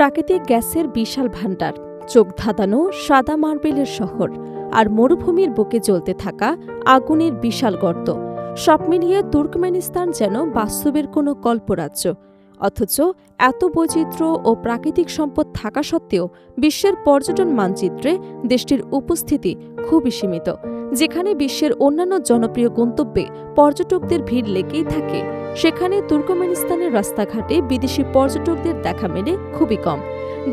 প্রাকৃতিক গ্যাসের বিশাল ভাণ্ডার, চোখ ধাঁধানো সাদা মার্বেলের শহর আর মরুভূমির বুকে জ্বলতে থাকা আগুনের বিশাল গর্ত, সব মিলিয়ে তুর্কমেনিস্তান যেন বাস্তবের কোনো কল্পরাজ্য। অথচ এত বৈচিত্র্য ও প্রাকৃতিক সম্পদ থাকা সত্ত্বেও বিশ্বের পর্যটন মানচিত্রে দেশটির উপস্থিতি খুবই সীমিত। যেখানে বিশ্বের অন্যান্য জনপ্রিয় গন্তব্যে পর্যটকদের ভিড় লেগেই থাকে, সেখানে তুর্কমেনিস্তানের রাস্তাঘাটে বিদেশি পর্যটকদের দেখা মেলে খুবই কম।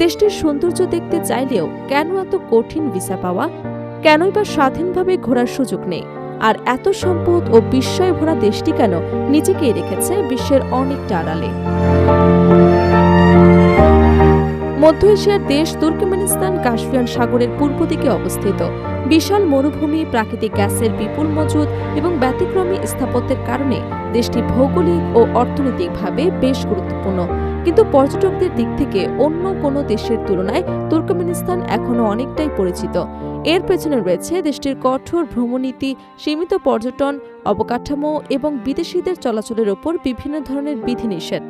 দেশটির সৌন্দর্য দেখতে চাইলেও কেন এত কঠিন ভিসা পাওয়া, কেনই বা স্বাধীনভাবে ঘোরার সুযোগ নেই, আর এত সম্পদ ও বিস্ময় ভরা দেশটি কেন নিজেকেই রেখেছে বিশ্বের অনেকটা আড়ালে। মধ্য এশিয়ার দেশ তুর্কমেনিস্তান কাস্পিয়ান সাগরের পূর্ব দিকে অবস্থিত। বিশাল মরুভূমি, প্রাকৃতিক গ্যাসের বিপুল মজুদ এবং ব্যতিক্রমী স্থাপত্যের কারণে দেশটি ভৌগোলিক ও অর্থনৈতিকভাবে বেশ গুরুত্বপূর্ণ। কিন্তু পর্যটকদের দিক থেকে অন্য কোনো দেশের তুলনায় তুর্কমেনিস্তান এখনও অনেকটাই পরিচিত। এর পেছনে রয়েছে দেশটির কঠোর ভ্রমণনীতি, সীমিত পর্যটন অবকাঠামো এবং বিদেশিদের চলাচলের ওপর বিভিন্ন ধরনের বিধিনিষেধ।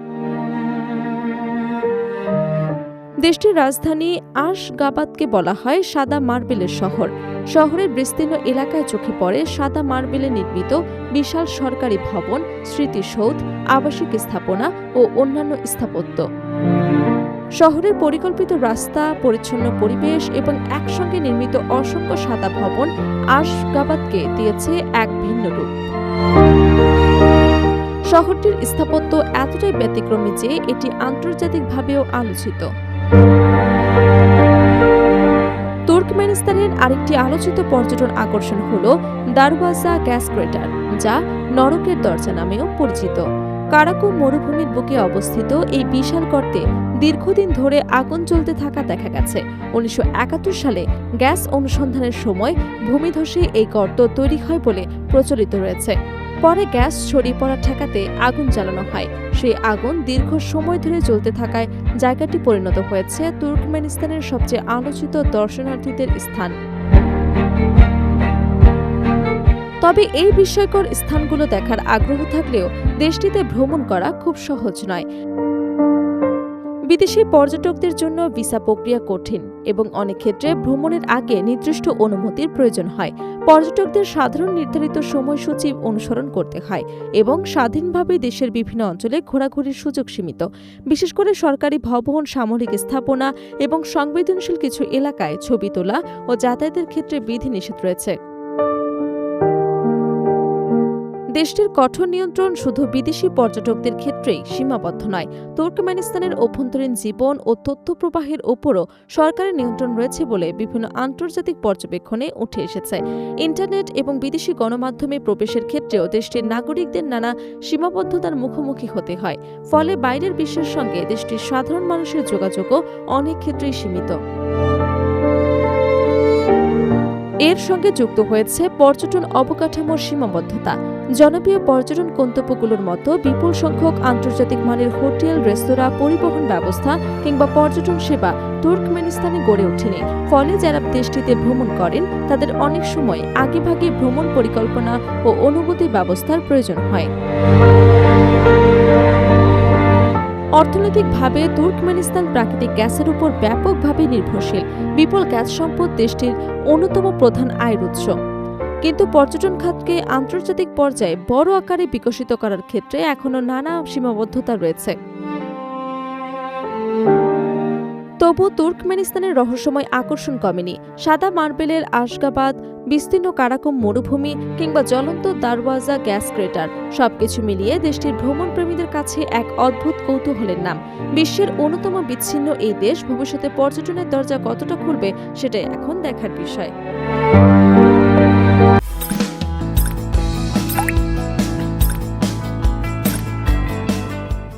দেশটির রাজধানী আশগাবাদকে বলা হয় সাদা মার্বেলের শহর। শহরের বিস্তীর্ণ এলাকায় চোখে পড়ে সাদা মার্বেলে নির্মিত বিশাল সরকারি ভবন, স্মৃতিসৌধ, আবাসিক স্থাপনা ও অন্যান্য স্থাপত্য। শহরের পরিকল্পিত রাস্তা, পরিচ্ছন্ন পরিবেশ এবং একসঙ্গে নির্মিত অসংখ্য সাদা ভবন আশগাবাদকে দিয়েছে এক ভিন্ন রূপ। শহরটির স্থাপত্য এতটাই ব্যতিক্রমী যে এটি আন্তর্জাতিকভাবেও আলোচিত। তুর্কমেনিস্তানের আরেকটি আলোচিত পর্যটন আকর্ষণ হল দারওয়াজা গ্যাস ক্রেটার, যা নরকের দরজা নামেও পরিচিত। কারাকুম মরুভূমির বুকে অবস্থিত এই বিশাল গর্তে দীর্ঘদিন ধরে আগুন জ্বলতে থাকা দেখা গেছে। 1971 সালে গ্যাস অনুসন্ধানের সময় ভূমিধসে এই গর্ত তৈরি হয় বলে প্রচলিত রয়েছে। পরে গ্যাস ছড়িয়ে পড়া ঠেকাতে আগুন জ্বালানো হয়। সেই আগুন দীর্ঘ সময় ধরে জ্বলতে থাকায় জায়গাটি পরিণত হয়েছে তুর্কমেনিস্তানের সবচেয়ে আলোচিত দর্শনার্থীদের স্থান। তবে এই বিস্ময়কর স্থানগুলো দেখার আগ্রহ থাকলেও দেশটিতে ভ্রমণ করা খুব সহজ নয়। বিদেশি পর্যটকদের জন্য ভিসা প্রক্রিয়া কঠিন এবং অনেক ক্ষেত্রে ভ্রমণের আগে নির্দিষ্ট অনুমতির প্রয়োজন হয়। পর্যটকদের সাধারণ নির্ধারিত সময়সূচি অনুসরণ করতে হয় এবং স্বাধীনভাবে দেশের বিভিন্ন অঞ্চলে ঘোরাঘুরির সুযোগ সীমিত। বিশেষ করে সরকারি ভবন, সামরিক স্থাপনা এবং সংবেদনশীল কিছু এলাকায় ছবি তোলা ও যাতায়াতের ক্ষেত্রে বিধিনিষেধ রয়েছে। দেশটির কঠোর নিয়ন্ত্রণ শুধু বিদেশি পর্যটকদের ক্ষেত্রেই সীমাবদ্ধ নয়, তুর্কমেনিস্তানের অভ্যন্তরীণ জীবন ও তথ্য প্রবাহের ওপরও সরকারের নিয়ন্ত্রণ রয়েছে বলে বিভিন্ন আন্তর্জাতিক পর্যবেক্ষণে উঠে এসেছে। ইন্টারনেট এবং বিদেশি গণমাধ্যমে প্রবেশের ক্ষেত্রেও দেশটির নাগরিকদের নানা সীমাবদ্ধতার মুখোমুখি হতে হয়। ফলে বাইরের বিশ্বের সঙ্গে দেশটির সাধারণ মানুষের যোগাযোগও অনেক ক্ষেত্রেই সীমিত। এর সঙ্গে যুক্ত হয়েছে পর্যটন অবকাঠামোর সীমাবদ্ধতা। জনপ্রিয় পর্যটন গন্তব্যগুলোর মতো বিপুল সংখ্যক আন্তর্জাতিক মানের হোটেল, রেস্তোরাঁ, পরিবহন ব্যবস্থা কিংবা পর্যটন সেবা তুর্কমেনিস্তানে গড়ে ওঠেনি। ফলে যারা দেশটিতে ভ্রমণ করেন তাদের অনেক সময় আগেভাগে ভ্রমণ পরিকল্পনা ও অনুভূতি ব্যবস্থার প্রয়োজন হয়। অর্থনৈতিকভাবে তুর্কমেনিস্তান প্রাকৃতিক গ্যাসের উপর ব্যাপকভাবে নির্ভরশীল। বিপুল গ্যাস সম্পদ দেশটির অন্যতম প্রধান আয়ের উৎস। কিন্তু পর্যটন খাতকে আন্তর্জাতিক পর্যায়ে বড় আকারে বিকশিত করার ক্ষেত্রে এখনো নানা সীমাবদ্ধতা রয়েছে। তবু তুর্কমেনিস্তানের রহস্যময় আকর্ষণ কমেনি। সাদা মার্বেলের আশগাবাদ, বিস্তীর্ণ কারাকুম মরুভূমি কিংবা জ্বলন্ত দারওয়াজা গ্যাস ক্রেটার, সবকিছু মিলিয়ে দেশটির ভ্রমণপ্রেমীদের কাছে এক অদ্ভুত কৌতূহলের নাম। বিশ্বের অন্যতম বিচ্ছিন্ন এই দেশ ভবিষ্যতে পর্যটনের দরজা কতটা খুলবে সেটাই এখন দেখার বিষয়।